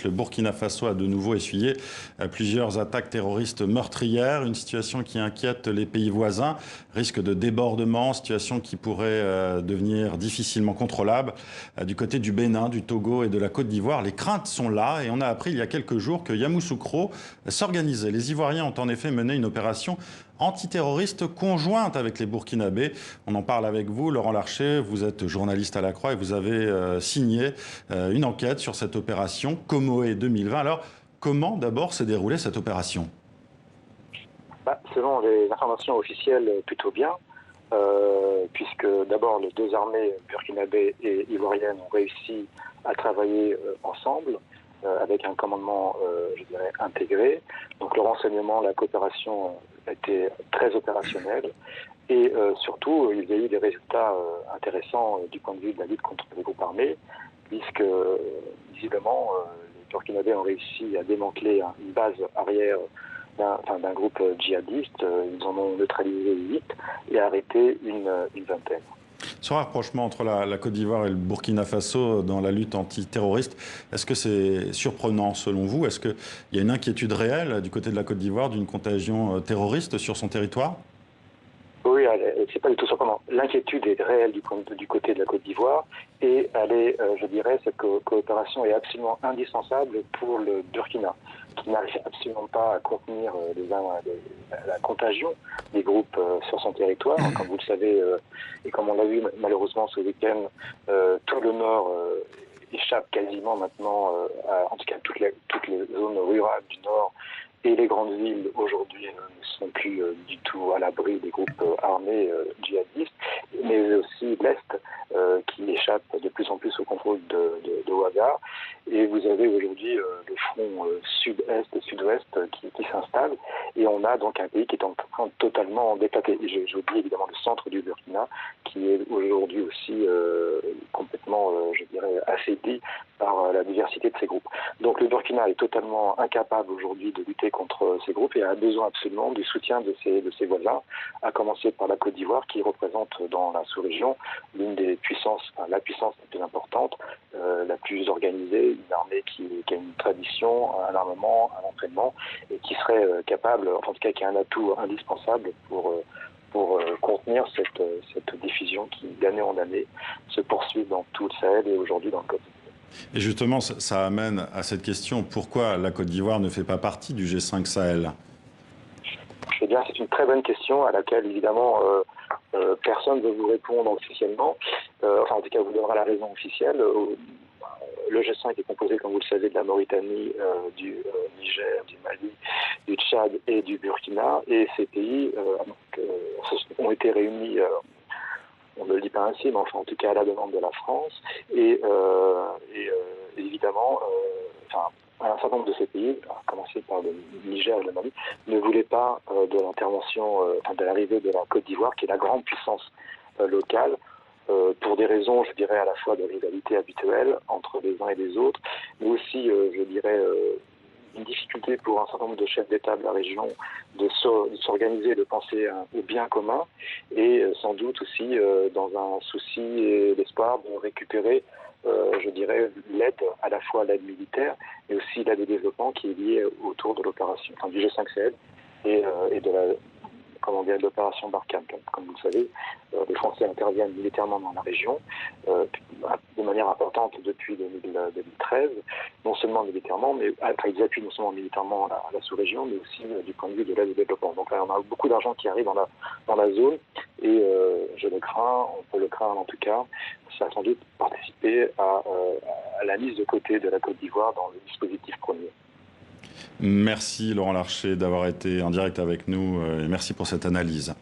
le Burkina Faso a de nouveau essuyé plusieurs attaques terroristes meurtrières, une situation qui inquiète les pays voisins, risque de débordement, situation qui pourrait devenir difficilement contrôlable. Du côté du Bénin, du Togo et de la Côte d'Ivoire, les craintes sont là et on a appris il y a quelques jours que Yamoussoukro s'organisait. Les Ivoiriens ont en effet mené une opération antiterroriste conjointe avec les Burkinabés. On en parle avec vous, Laurent Larcher, vous êtes journaliste à la Croix et vous avez signé une enquête sur cette opération Comoé 2020. Alors, comment d'abord s'est déroulée cette opération? Selon les informations officielles, plutôt bien, puisque d'abord les deux armées burkinabées et ivoiriennes ont réussi à travailler ensemble, avec un commandement, je dirais, intégré. Donc le renseignement, la coopération était très opérationnelle. Et surtout, il y a eu des résultats intéressants du point de vue de la lutte contre les groupes armés, puisque visiblement, les Burkinabés ont réussi à démanteler une base arrière d'un groupe djihadiste. Ils en ont neutralisé 8 et arrêté une vingtaine. Ce rapprochement entre la Côte d'Ivoire et le Burkina Faso dans la lutte antiterroriste, est-ce que c'est surprenant selon vous? Est-ce qu'il y a une inquiétude réelle du côté de la Côte d'Ivoire d'une contagion terroriste sur son territoire? Oui, c'est pas du tout surprenant. L'inquiétude est réelle du côté de la Côte d'Ivoire et elle est, je dirais, cette coopération est absolument indispensable pour le Burkina, qui n'arrive absolument pas à contenir la contagion des groupes sur son territoire. Comme vous le savez, et comme on l'a vu malheureusement ce week-end, tout le nord échappe quasiment maintenant, en tout cas toutes les zones rurales du nord et les grandes villes aujourd'hui ne sont plus du tout à l'abri des groupes armés djihadistes, mais aussi l'Est qui échappe de plus en plus au contrôle de Ouaga. Et vous avez aujourd'hui le front sud-est et sud-ouest qui s'installe. Et on a donc un pays qui est en train de totalement d'éclater. J'oublie évidemment le centre du Burkina, qui est aujourd'hui aussi complètement, je dirais, affaibli par la diversité de ces groupes. Donc le Burkina est totalement incapable aujourd'hui de lutter contre ces groupes et a besoin absolument du soutien de ses voisins, à commencer par la Côte d'Ivoire qui représente dans la sous-région l'une des puissances, enfin, la puissance la plus importante, la plus organisée, une armée qui a une tradition, un armement, un entraînement et qui serait capable, en tout cas qui a un atout indispensable pour contenir cette diffusion qui, d'année en année, se poursuit dans tout le Sahel et aujourd'hui dans le Côte d'Ivoire. Et justement, ça amène à cette question, pourquoi la Côte d'Ivoire ne fait pas partie du G5 Sahel? Eh bien, c'est une très bonne question à laquelle, évidemment, personne ne veut vous répondre officiellement. Enfin, en tout cas, vous donnera la raison officielle. Le G5 est composé, comme vous le savez, de la Mauritanie, du Niger, du Mali, du Tchad et du Burkina. Et ces pays ont été réunis, on ne le dit pas ainsi, mais enfin, en tout cas à la demande de la France. Et évidemment, un certain nombre de ces pays, à commencer par le Niger et le Mali, ne voulaient pas de l'intervention, de l'arrivée de la Côte d'Ivoire, qui est la grande puissance locale, pour des raisons, je dirais, à la fois de rivalité habituelle entre les uns et les autres, mais aussi, je dirais, une difficulté pour un certain nombre de chefs d'État de la région de s'organiser, de penser au bien commun, et sans doute aussi dans un souci et l'espoir de récupérer, je dirais, l'aide, à la fois l'aide militaire, mais aussi l'aide au développement qui est liée autour de l'opération, enfin, du G5 Sahel et de l'opération Barkhane. Comme vous le savez, les Français interviennent militairement dans la région de manière importante depuis 2013, non seulement militairement, mais ils appuient non seulement militairement la sous-région, mais aussi du point de vue de l'aide au développement. Donc là, on a beaucoup d'argent qui arrive dans la zone, et je le crains, on peut le craindre en tout cas, ça a sans doute participé à la mise de côté de la Côte d'Ivoire dans le dispositif premier. Merci Laurent Larcher d'avoir été en direct avec nous et merci pour cette analyse.